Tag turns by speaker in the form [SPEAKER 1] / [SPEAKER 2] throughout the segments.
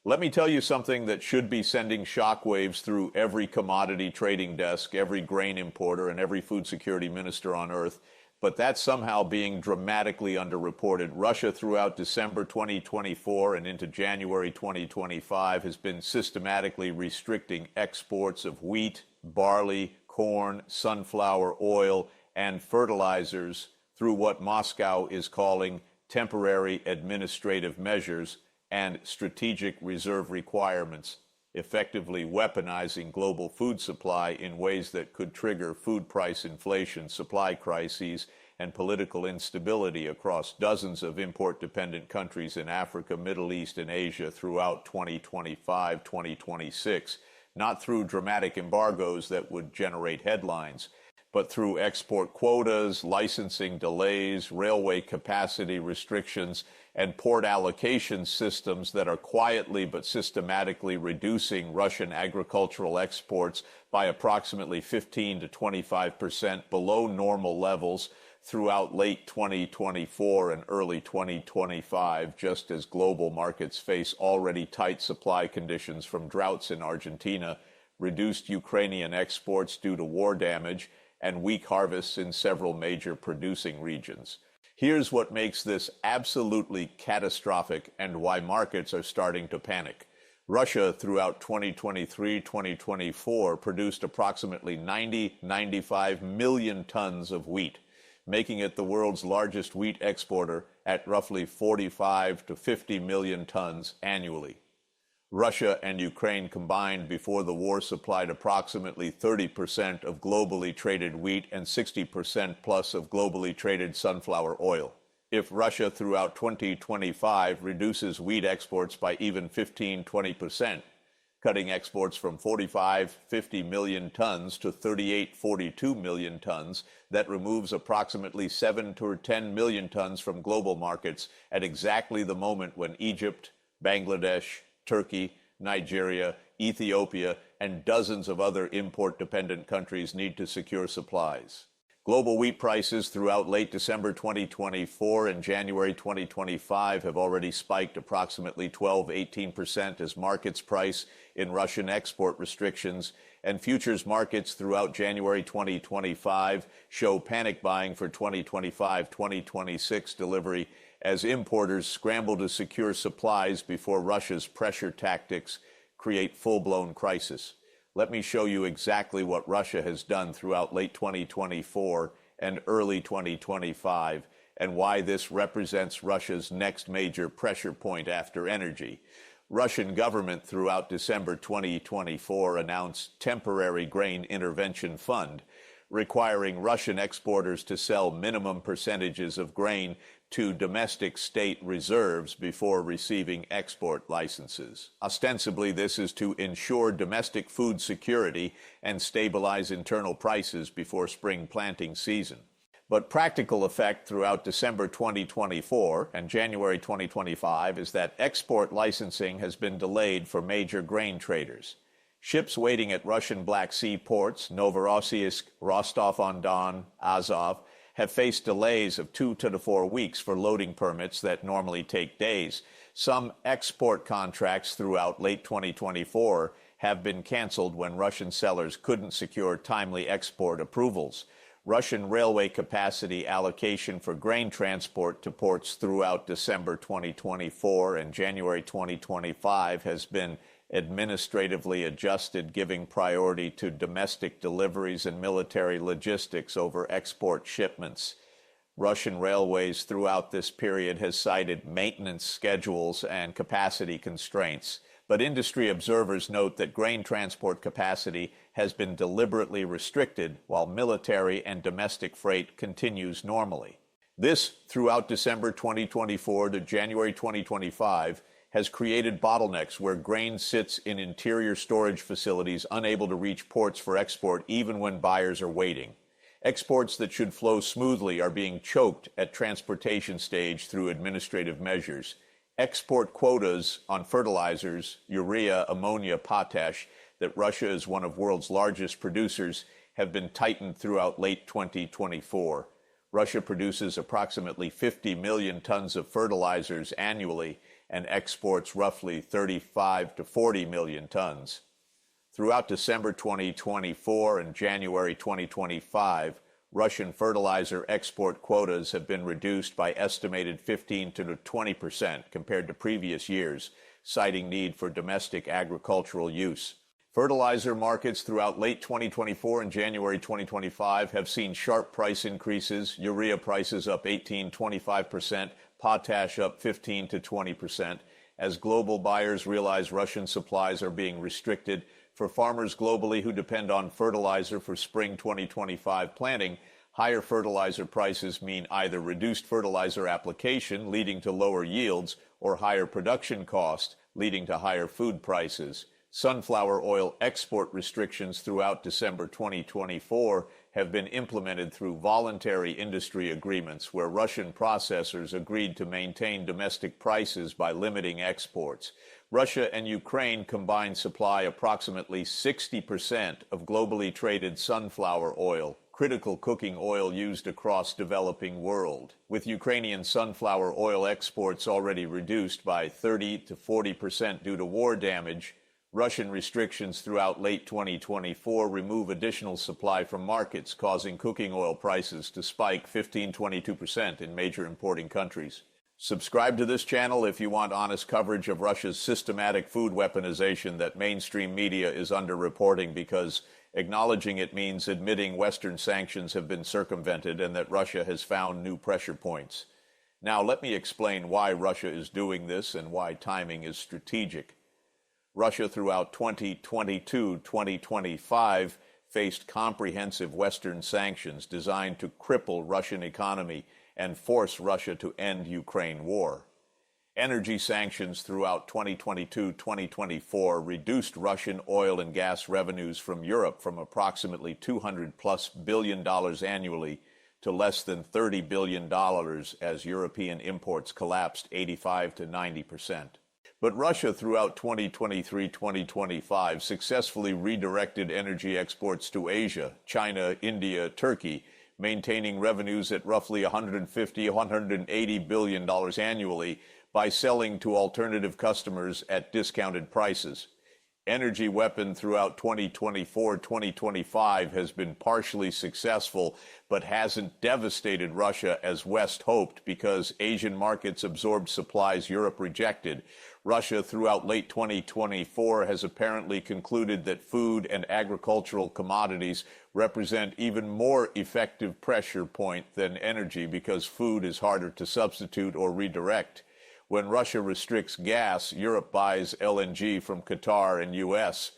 [SPEAKER 1] Let me tell you something that should be sending shockwaves through every commodity trading desk, every grain importer, and every food security minister on earth, but that's somehow being dramatically underreported. Russia, throughout December 2024 and into January 2025, has been systematically restricting exports of wheat, barley, corn, sunflower oil, and fertilizers through what Moscow is calling temporary administrative measures and strategic reserve requirements, effectively weaponizing global food supply in ways that could trigger food price inflation, supply crises, and political instability across dozens of import-dependent countries in Africa, Middle East, and Asia throughout 2025-2026, not through dramatic embargoes that would generate headlines, but through export quotas, licensing delays, railway capacity restrictions, and port allocation systems that are quietly but systematically reducing Russian agricultural exports by approximately 15 to 25% below normal levels throughout late 2024 and early 2025, just as global markets face already tight supply conditions from droughts in Argentina, reduced Ukrainian exports due to war damage, and weak harvests in several major producing regions. Here's what makes this absolutely catastrophic and why markets are starting to panic. Russia, throughout 2023-2024, produced approximately 95 million tons of wheat, making it the world's largest wheat exporter at roughly 45 to 50 million tons annually. Russia and Ukraine combined before the war supplied approximately 30% of globally traded wheat and 60% plus of globally traded sunflower oil. If Russia throughout 2025 reduces wheat exports by even 15-20%, cutting exports from 45-50 million tons to 38-42 million tons, that removes approximately 7 to 10 million tons from global markets at exactly the moment when Egypt, Bangladesh, Turkey, Nigeria, Ethiopia, and dozens of other import-dependent countries need to secure supplies. Global wheat prices throughout late December 2024 and January 2025 have already spiked approximately 12-18% as markets price in Russian export restrictions, and futures markets throughout January 2025 show panic buying for 2025-2026 delivery as importers scramble to secure supplies before Russia's pressure tactics create full-blown crisis. Let me show you exactly what Russia has done throughout late 2024 and early 2025, and why this represents Russia's next major pressure point after energy. Russian government throughout December 2024 announced temporary grain intervention fund, requiring Russian exporters to sell minimum percentages of grain to domestic state reserves before receiving export licenses. Ostensibly, this is to ensure domestic food security and stabilize internal prices before spring planting season. But practical effect throughout December 2024 and January 2025 is that export licensing has been delayed for major grain traders. Ships waiting at Russian Black Sea ports, Novorossiysk, Rostov-on-Don, Azov, have faced delays of 2 to 4 weeks for loading permits that normally take days. Some export contracts throughout late 2024 have been canceled when Russian sellers couldn't secure timely export approvals. Russian railway capacity allocation for grain transport to ports throughout December 2024 and January 2025 has been administratively adjusted, giving priority to domestic deliveries and military logistics over export shipments. Russian Railways throughout this period has cited maintenance schedules and capacity constraints, but industry observers note that grain transport capacity has been deliberately restricted while military and domestic freight continues normally. This, throughout December 2024 to January 2025, has created bottlenecks where grain sits in interior storage facilities unable to reach ports for export even when buyers are waiting. Exports that should flow smoothly are being choked at transportation stage through administrative measures. Export quotas on fertilizers, urea, ammonia, potash, that Russia is one of the world's largest producers, have been tightened throughout late 2024. Russia produces approximately 50 million tons of fertilizers annually, and exports roughly 35 to 40 million tons. Throughout December 2024 and January 2025, Russian fertilizer export quotas have been reduced by estimated 15 to 20% compared to previous years, citing need for domestic agricultural use. Fertilizer markets throughout late 2024 and January 2025 have seen sharp price increases, urea prices up 18-25%, potash up 15 to 20%, as global buyers realize Russian supplies are being restricted. For farmers globally who depend on fertilizer for spring 2025 planting, higher fertilizer prices mean either reduced fertilizer application, leading to lower yields, or higher production cost, leading to higher food prices. Sunflower oil export restrictions throughout December 2024 have been implemented through voluntary industry agreements where Russian processors agreed to maintain domestic prices by limiting exports. Russia and Ukraine combined supply approximately 60% of globally traded sunflower oil, critical cooking oil used across the developing world. With Ukrainian sunflower oil exports already reduced by 30 to 40% due to war damage, Russian restrictions throughout late 2024 remove additional supply from markets, causing cooking oil prices to spike 15-22% in major importing countries. Subscribe to this channel if you want honest coverage of Russia's systematic food weaponization that mainstream media is underreporting, because acknowledging it means admitting Western sanctions have been circumvented and that Russia has found new pressure points. Now, let me explain why Russia is doing this and why timing is strategic. Russia throughout 2022-2025 faced comprehensive Western sanctions designed to cripple Russian economy and force Russia to end Ukraine war. Energy sanctions throughout 2022-2024 reduced Russian oil and gas revenues from Europe from approximately $200+ billion annually to less than $30 billion as European imports collapsed 85 to 90%. But Russia throughout 2023-2025 successfully redirected energy exports to Asia, China, India, Turkey, maintaining revenues at roughly $150-180 billion annually by selling to alternative customers at discounted prices. Energy weapon throughout 2024-2025 has been partially successful, but hasn't devastated Russia as West hoped because Asian markets absorbed supplies Europe rejected. Russia throughout late 2024 has apparently concluded that food and agricultural commodities represent even more effective pressure point than energy because food is harder to substitute or redirect. When Russia restricts gas, Europe buys LNG from Qatar and US.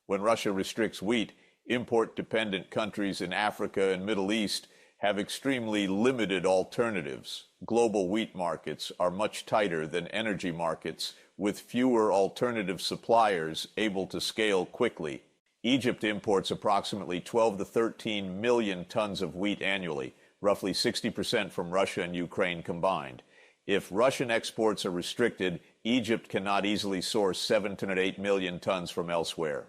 [SPEAKER 1] When Russia restricts wheat, import-dependent countries in Africa and Middle East have extremely limited alternatives. Global wheat markets are much tighter than energy markets, with fewer alternative suppliers able to scale quickly. Egypt imports approximately 12 to 13 million tons of wheat annually, roughly 60% from Russia and Ukraine combined. If Russian exports are restricted, Egypt cannot easily source 7 to 8 million tons from elsewhere.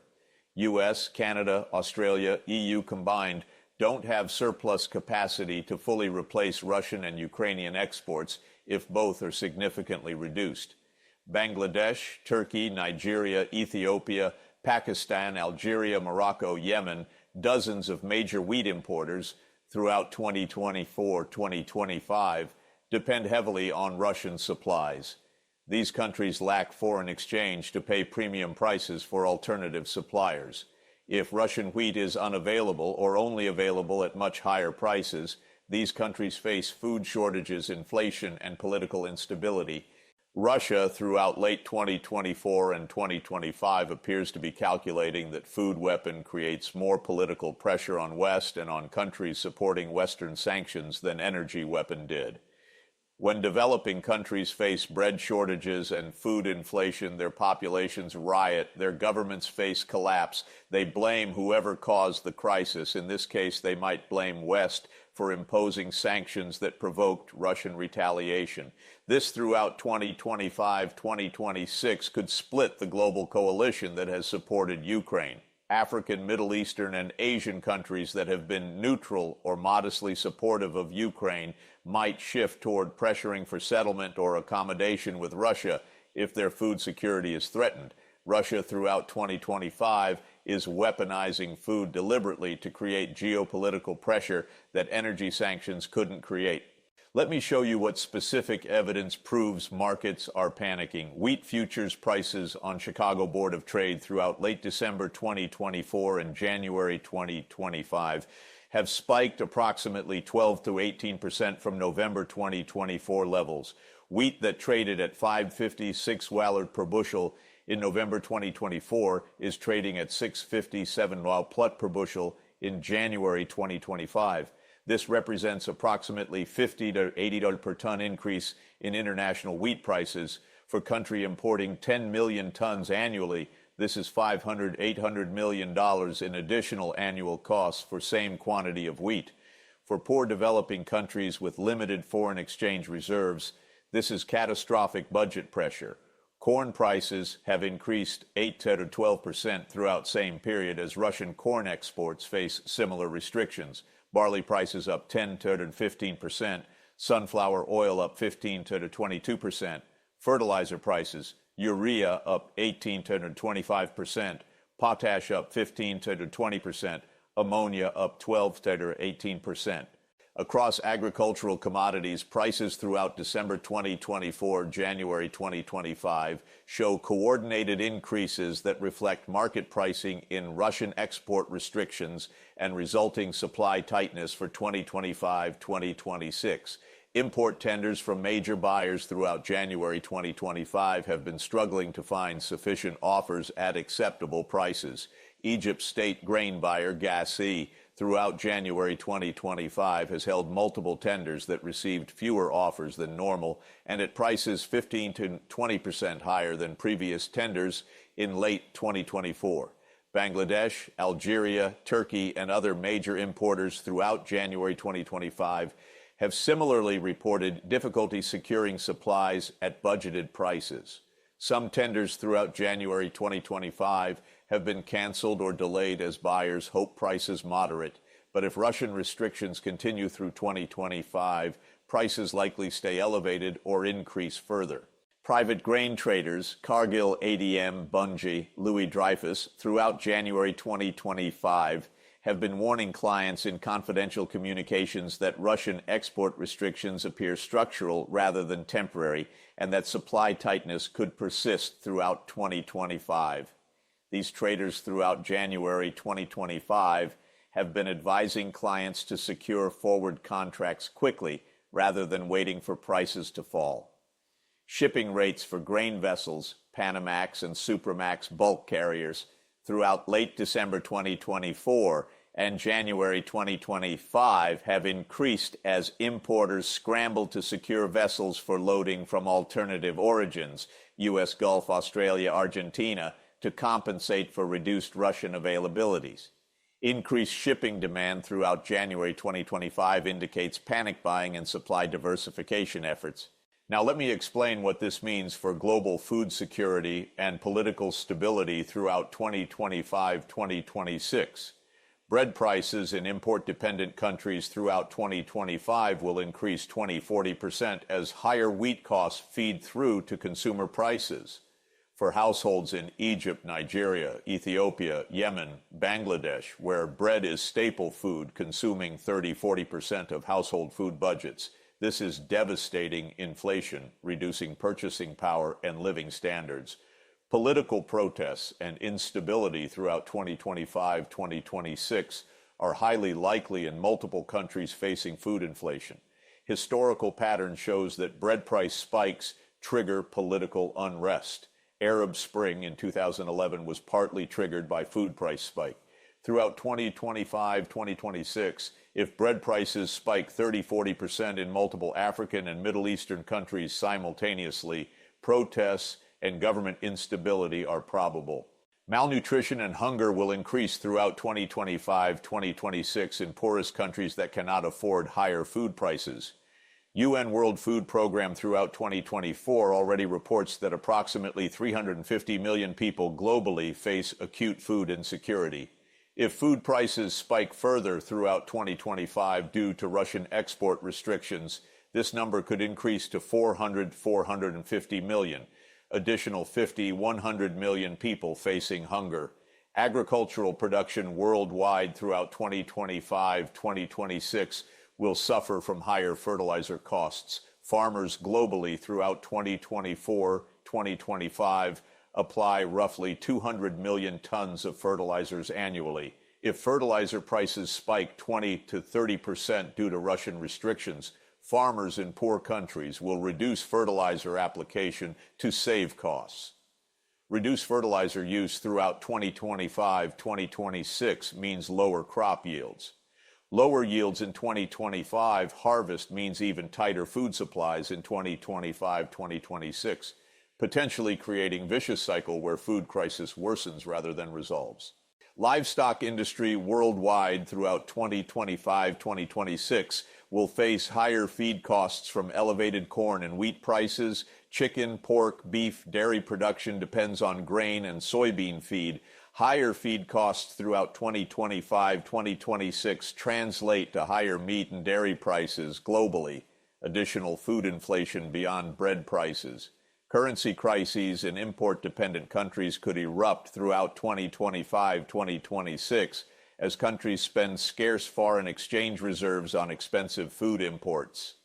[SPEAKER 1] US, Canada, Australia, EU combined don't have surplus capacity to fully replace Russian and Ukrainian exports if both are significantly reduced. Bangladesh, Turkey, Nigeria, Ethiopia, Pakistan, Algeria, Morocco, Yemen, dozens of major wheat importers throughout 2024-2025 depend heavily on Russian supplies. These countries lack foreign exchange to pay premium prices for alternative suppliers. If Russian wheat is unavailable or only available at much higher prices, these countries face food shortages, inflation, and political instability. Russia, throughout late 2024 and 2025, appears to be calculating that food weapon creates more political pressure on West and on countries supporting Western sanctions than energy weapon did. When developing countries face bread shortages and food inflation, their populations riot, their governments face collapse. They blame whoever caused the crisis. In this case, they might blame West for imposing sanctions that provoked Russian retaliation. This throughout 2025-2026 could split the global coalition that has supported Ukraine. African, Middle Eastern, and Asian countries that have been neutral or modestly supportive of Ukraine might shift toward pressuring for settlement or accommodation with Russia if their food security is threatened. Russia throughout 2025 is weaponizing food deliberately to create geopolitical pressure that energy sanctions couldn't create. Let me show you what specific evidence proves markets are panicking. Wheat futures prices on Chicago Board of Trade throughout late December 2024 and January 2025 have spiked approximately 12 to 18% from November 2024 levels. Wheat that traded at $5.56 per bushel in November 2024 is trading at $6.57 per bushel in January 2025. This represents approximately $50 to $80 per ton increase in international wheat prices. For a country importing 10 million tons annually, this is $500, $800 million in additional annual costs for same quantity of wheat. For poor developing countries with limited foreign exchange reserves, this is catastrophic budget pressure. Corn prices have increased 8 to 12% throughout same period as Russian corn exports face similar restrictions. Barley prices up 10 to 15%, sunflower oil up 15 to 22%, fertilizer prices, urea up 18 to 25%, potash up 15 to 20%, ammonia up 12 to 18%. Across agricultural commodities, prices throughout December 2024, January 2025 show coordinated increases that reflect market pricing in Russian export restrictions and resulting supply tightness for 2025-2026. Import tenders from major buyers throughout January 2025 have been struggling to find sufficient offers at acceptable prices. Egypt's state grain buyer, Gassi, throughout January 2025 has held multiple tenders that received fewer offers than normal and at prices 15 to 20% higher than previous tenders in late 2024. Bangladesh, Algeria, Turkey, and other major importers throughout January 2025 have similarly reported difficulty securing supplies at budgeted prices. Some tenders throughout January 2025 have been canceled or delayed as buyers hope prices moderate, but if Russian restrictions continue through 2025, prices likely stay elevated or increase further. Private grain traders, Cargill, ADM, Bunge, Louis Dreyfus, throughout January 2025 have been warning clients in confidential communications that Russian export restrictions appear structural rather than temporary, and that supply tightness could persist throughout 2025. These traders throughout January 2025 have been advising clients to secure forward contracts quickly rather than waiting for prices to fall. Shipping rates for grain vessels, Panamax and Supramax bulk carriers, throughout late December 2024 and January 2025 have increased as importers scramble to secure vessels for loading from alternative origins, U.S. Gulf, Australia, Argentina, to compensate for reduced Russian availabilities. Increased shipping demand throughout January 2025 indicates panic buying and supply diversification efforts. Now let me explain what this means for global food security and political stability throughout 2025-2026. Bread prices in import-dependent countries throughout 2025 will increase 20-40% as higher wheat costs feed through to consumer prices. For households in Egypt, Nigeria, Ethiopia, Yemen, Bangladesh, where bread is staple food, consuming 30-40% of household food budgets, this is devastating inflation, reducing purchasing power and living standards. Political protests and instability throughout 2025-2026 are highly likely in multiple countries facing food inflation. Historical pattern shows that bread price spikes trigger political unrest. Arab Spring in 2011 was partly triggered by food price spike. Throughout 2025-2026, if bread prices spike 30-40% in multiple African and Middle Eastern countries simultaneously, protests and government instability are probable. Malnutrition and hunger will increase throughout 2025-2026 in poorest countries that cannot afford higher food prices. UN World Food Program throughout 2024 already reports that approximately 350 million people globally face acute food insecurity. If food prices spike further throughout 2025 due to Russian export restrictions, This number could increase to 450 million. Additional 100 million people facing hunger. Agricultural production worldwide throughout 2025-2026 will suffer from higher fertilizer costs. Farmers globally throughout 2024-2025 apply roughly 200 million tons of fertilizers annually. If fertilizer prices spike 20 to 30% due to Russian restrictions, farmers in poor countries will reduce fertilizer application to save costs. Reduced fertilizer use throughout 2025-2026 means lower crop yields. Lower yields in 2025 harvest means even tighter food supplies in 2025-2026, potentially creating vicious cycle where food crisis worsens rather than resolves. Livestock industry worldwide throughout 2025-2026 will face higher feed costs from elevated corn and wheat prices. Chicken, pork, beef, dairy production depends on grain and soybean feed. Higher feed costs throughout 2025-2026 translate to higher meat and dairy prices globally. Additional food inflation beyond bread prices. Currency crises in import-dependent countries could erupt throughout 2025-2026 as countries spend scarce foreign exchange reserves on expensive food imports.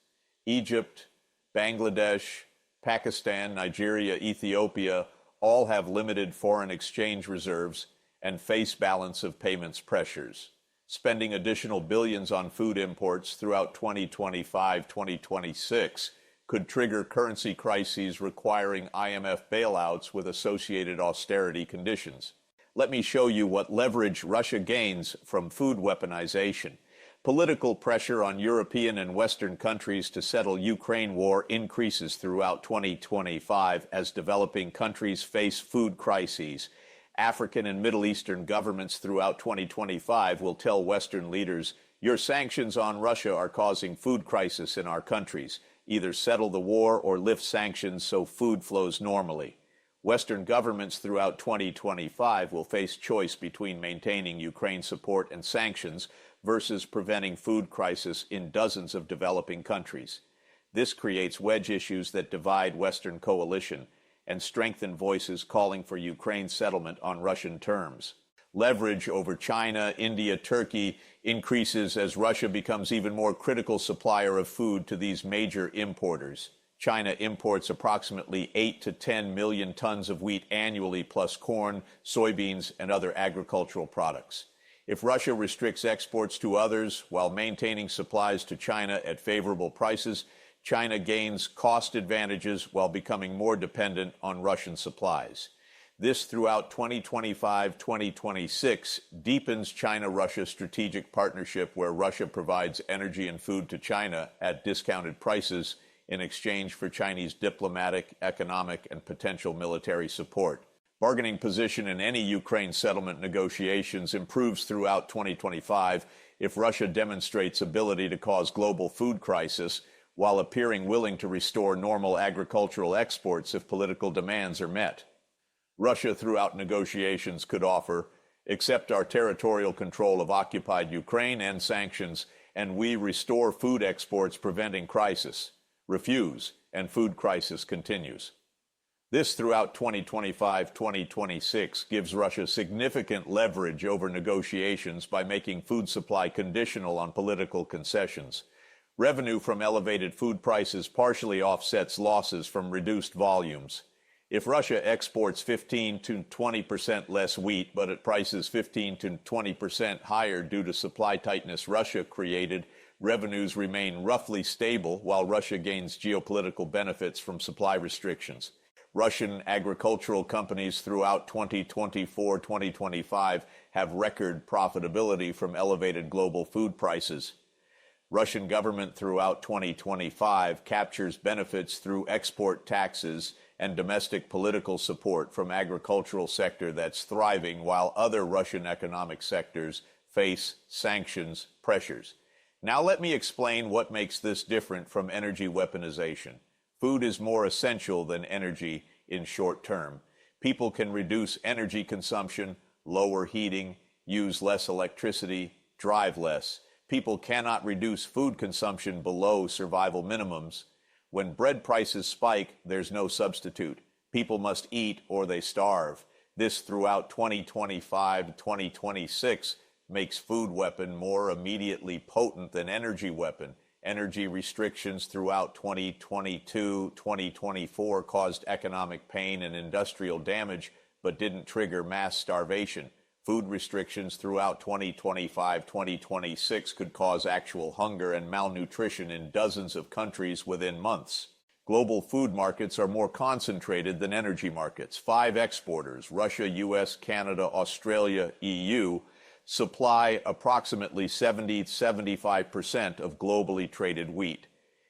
[SPEAKER 1] Egypt, Bangladesh, Pakistan, Nigeria, Ethiopia all have limited foreign exchange reserves and face balance of payments pressures. Spending additional billions on food imports throughout 2025-2026 could trigger currency crises requiring IMF bailouts with associated austerity conditions. Let me show you what leverage Russia gains from food weaponization. Political pressure on European and Western countries to settle Ukraine war increases throughout 2025 as developing countries face food crises. African and Middle Eastern governments throughout 2025 will tell Western leaders, "Your sanctions on Russia are causing food crisis in our countries. Either settle the war or lift sanctions so food flows normally." Western governments throughout 2025 will face choice between maintaining Ukraine support and sanctions versus preventing food crisis in dozens of developing countries. This creates wedge issues that divide Western coalition and strengthen voices calling for Ukraine settlement on Russian terms. Leverage over China, India, Turkey increases as Russia becomes even more critical supplier of food to these major importers. China imports approximately 8 to 10 million tons of wheat annually, plus corn, soybeans, and other agricultural products. If Russia restricts exports to others while maintaining supplies to China at favorable prices, China gains cost advantages while becoming more dependent on Russian supplies. This throughout 2025-2026 deepens China-Russia strategic partnership where Russia provides energy and food to China at discounted prices in exchange for Chinese diplomatic, economic, and potential military support. Bargaining position in any Ukraine settlement negotiations improves throughout 2025 if Russia demonstrates ability to cause global food crisis while appearing willing to restore normal agricultural exports if political demands are met. Russia throughout negotiations could offer, accept our territorial control of occupied Ukraine and sanctions, and we restore food exports preventing crisis. Refuse, and food crisis continues. This throughout 2025-2026 gives Russia significant leverage over negotiations by making food supply conditional on political concessions. Revenue from elevated food prices partially offsets losses from reduced volumes. If Russia exports 15 to 20% less wheat, but at prices 15 to 20% higher due to supply tightness Russia created, revenues remain roughly stable while Russia gains geopolitical benefits from supply restrictions. Russian agricultural companies throughout 2024-2025 have record profitability from elevated global food prices. Russian government throughout 2025 captures benefits through export taxes and domestic political support from agricultural sector that's thriving while other Russian economic sectors face sanctions pressures. Now let me explain what makes this different from energy weaponization. Food is more essential than energy in short term. People can reduce energy consumption, lower heating, use less electricity, drive less. People cannot reduce food consumption below survival minimums. When bread prices spike, there's no substitute. People must eat or they starve. This throughout 2025 to 2026 makes food weapon more immediately potent than energy weapon. Energy restrictions throughout 2022-2024 caused economic pain and industrial damage, but didn't trigger mass starvation. Food restrictions throughout 2025-2026 could cause actual hunger and malnutrition in dozens of countries within months. Global food markets are more concentrated than energy markets. 5 exporters, Russia, US, Canada, Australia, EU, supply approximately 70-75% of globally traded wheat.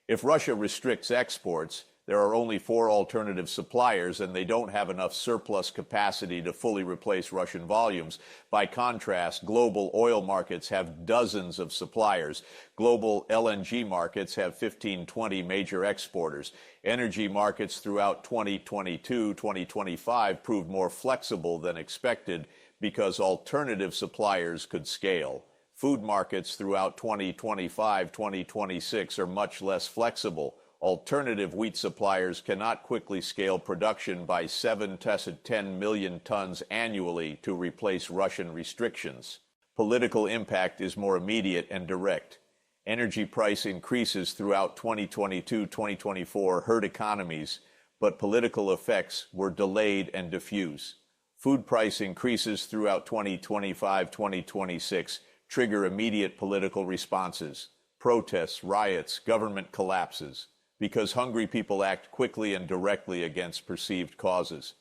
[SPEAKER 1] If Russia restricts exports, there are only 4 alternative suppliers, and they don't have enough surplus capacity to fully replace Russian volumes. By contrast, global oil markets have dozens of suppliers. Global LNG markets have 15-20 major exporters. Energy markets throughout 2022-2025 proved more flexible than expected because alternative suppliers could scale. Food markets throughout 2025-2026 are much less flexible. Alternative wheat suppliers cannot quickly scale production by 7 to 10 million tons annually to replace Russian restrictions. Political impact is more immediate and direct. Energy price increases throughout 2022-2024 hurt economies, but political effects were delayed and diffuse. Food price increases throughout 2025-2026 trigger immediate political responses, protests, riots, government collapses, because hungry people act quickly and directly against perceived causes.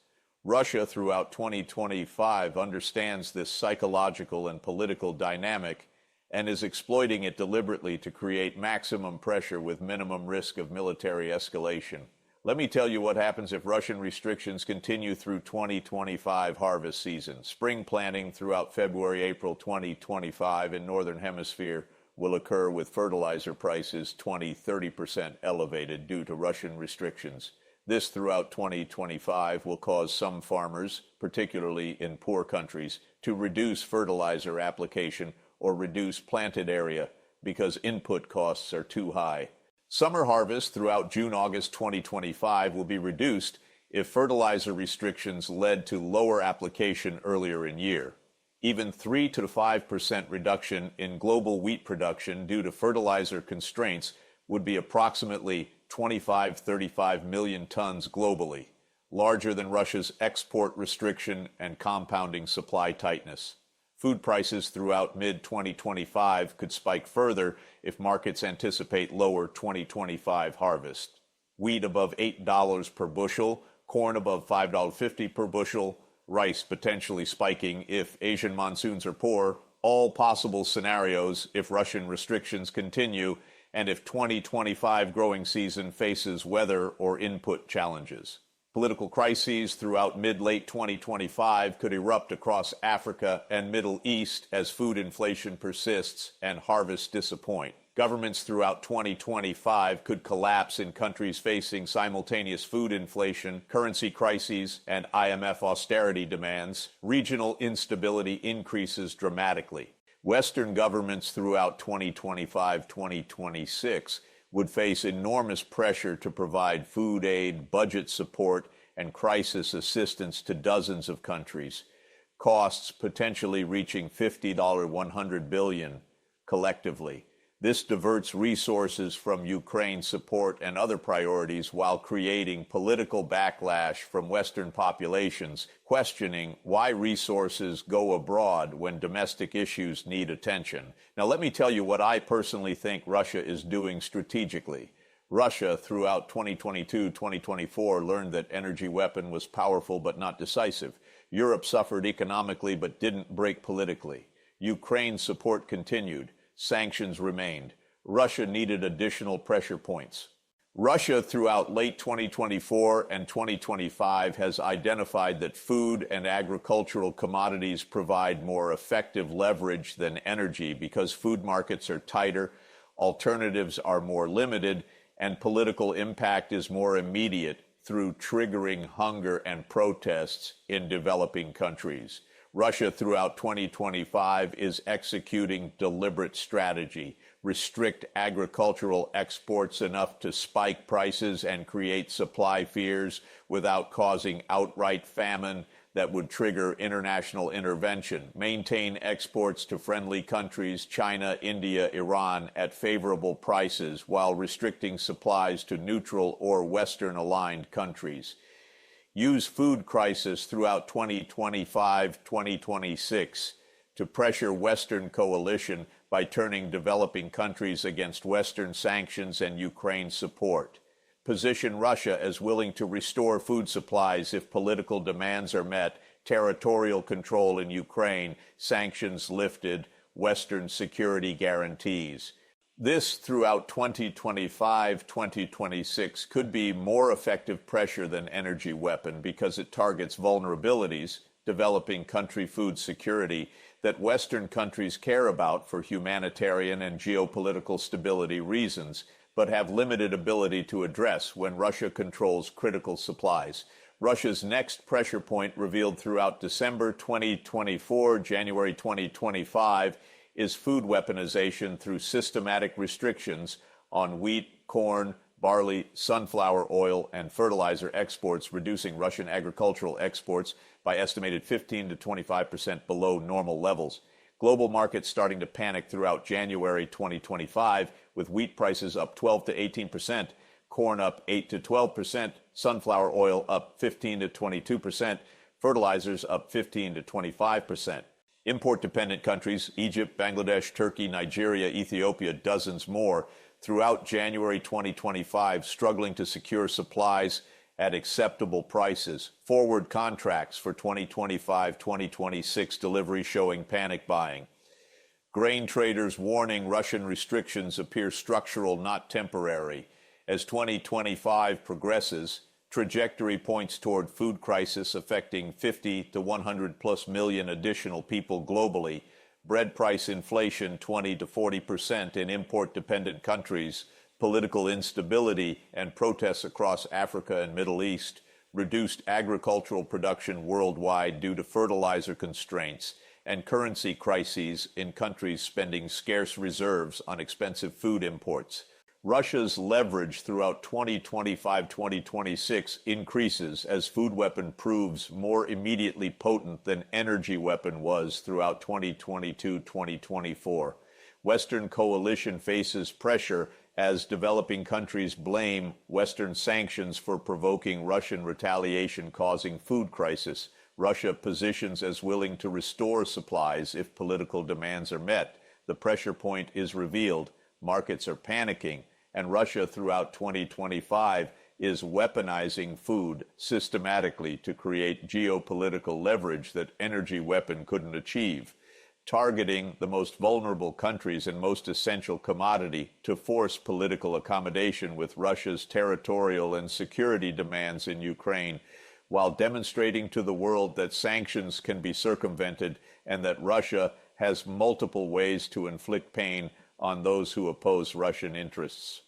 [SPEAKER 1] Russia throughout 2025 understands this psychological and political dynamic and is exploiting it deliberately to create maximum pressure with minimum risk of military escalation. Let me tell you what happens if Russian restrictions continue through 2025 harvest season. Spring planting throughout February-April 2025 in Northern Hemisphere will occur with fertilizer prices 20-30% elevated due to Russian restrictions. This throughout 2025 will cause some farmers, particularly in poor countries, to reduce fertilizer application or reduce planted area because input costs are too high. Summer harvest throughout June-August 2025 will be reduced if fertilizer restrictions led to lower application earlier in year. Even 3 to 5% reduction in global wheat production due to fertilizer constraints would be approximately 25-35 million tons globally, larger than Russia's export restriction and compounding supply tightness. Food prices throughout mid-2025 could spike further if markets anticipate lower 2025 harvest. Wheat above $8 per bushel, corn above $5.50 per bushel, rice potentially spiking if Asian monsoons are poor, all possible scenarios if Russian restrictions continue and if 2025 growing season faces weather or input challenges. Political crises throughout mid-late 2025 could erupt across Africa and Middle East as food inflation persists and harvests disappoint. Governments throughout 2025 could collapse in countries facing simultaneous food inflation, currency crises, and IMF austerity demands. Regional instability increases dramatically. Western governments throughout 2025-2026 would face enormous pressure to provide food aid, budget support, and crisis assistance to dozens of countries, costs potentially reaching $100 billion collectively. This diverts resources from Ukraine support and other priorities while creating political backlash from Western populations, questioning why resources go abroad when domestic issues need attention. Now, let me tell you what I personally think Russia is doing strategically. Russia, throughout 2022-2024, learned that energy weapon was powerful but not decisive. Europe suffered economically but didn't break politically. Ukraine's support continued. Sanctions remained. Russia needed additional pressure points. Russia, throughout late 2024 and 2025, has identified that food and agricultural commodities provide more effective leverage than energy because food markets are tighter, alternatives are more limited, and political impact is more immediate through triggering hunger and protests in developing countries. Russia throughout 2025 is executing deliberate strategy, restrict agricultural exports enough to spike prices and create supply fears without causing outright famine that would trigger international intervention, maintain exports to friendly countries, China, India, Iran, at favorable prices while restricting supplies to neutral or Western-aligned countries. Use food crisis throughout 2025-2026 to pressure Western coalition by turning developing countries against Western sanctions and Ukraine support. Position Russia as willing to restore food supplies if political demands are met, territorial control in Ukraine, sanctions lifted, Western security guarantees. This throughout 2025-2026 could be more effective pressure than energy weapon because it targets vulnerabilities, developing country food security, that Western countries care about for humanitarian and geopolitical stability reasons, but have limited ability to address when Russia controls critical supplies. Russia's next pressure point revealed throughout December 2024, January 2025, is food weaponization through systematic restrictions on wheat, corn, barley, sunflower oil, and fertilizer exports, reducing Russian agricultural exports by estimated 15 to 25% below normal levels. Global markets starting to panic throughout January 2025, with wheat prices up 12 to 18%, corn up 8 to 12%, sunflower oil up 15 to 22%, fertilizers up 15 to 25%. Import-dependent countries, Egypt, Bangladesh, Turkey, Nigeria, Ethiopia, dozens more, throughout January 2025, struggling to secure supplies at acceptable prices. Forward contracts for 2025-2026 delivery showing panic buying. Grain traders warning Russian restrictions appear structural, not temporary. As 2025 progresses, trajectory points toward food crisis affecting 50 to 100 plus million additional people globally, bread price inflation 20 to 40% in import-dependent countries, political instability and protests across Africa and Middle East, reduced agricultural production worldwide due to fertilizer constraints, and currency crises in countries spending scarce reserves on expensive food imports. Russia's leverage throughout 2025-2026 increases as food weapon proves more immediately potent than energy weapon was throughout 2022-2024. Western coalition faces pressure as developing countries blame Western sanctions for provoking Russian retaliation causing food crisis. Russia positions as willing to restore supplies if political demands are met. The pressure point is revealed. Markets are panicking. And Russia throughout 2025 is weaponizing food systematically to create geopolitical leverage that energy weapon couldn't achieve, targeting the most vulnerable countries and most essential commodity to force political accommodation with Russia's territorial and security demands in Ukraine, while demonstrating to the world that sanctions can be circumvented and that Russia has multiple ways to inflict pain on those who oppose Russian interests.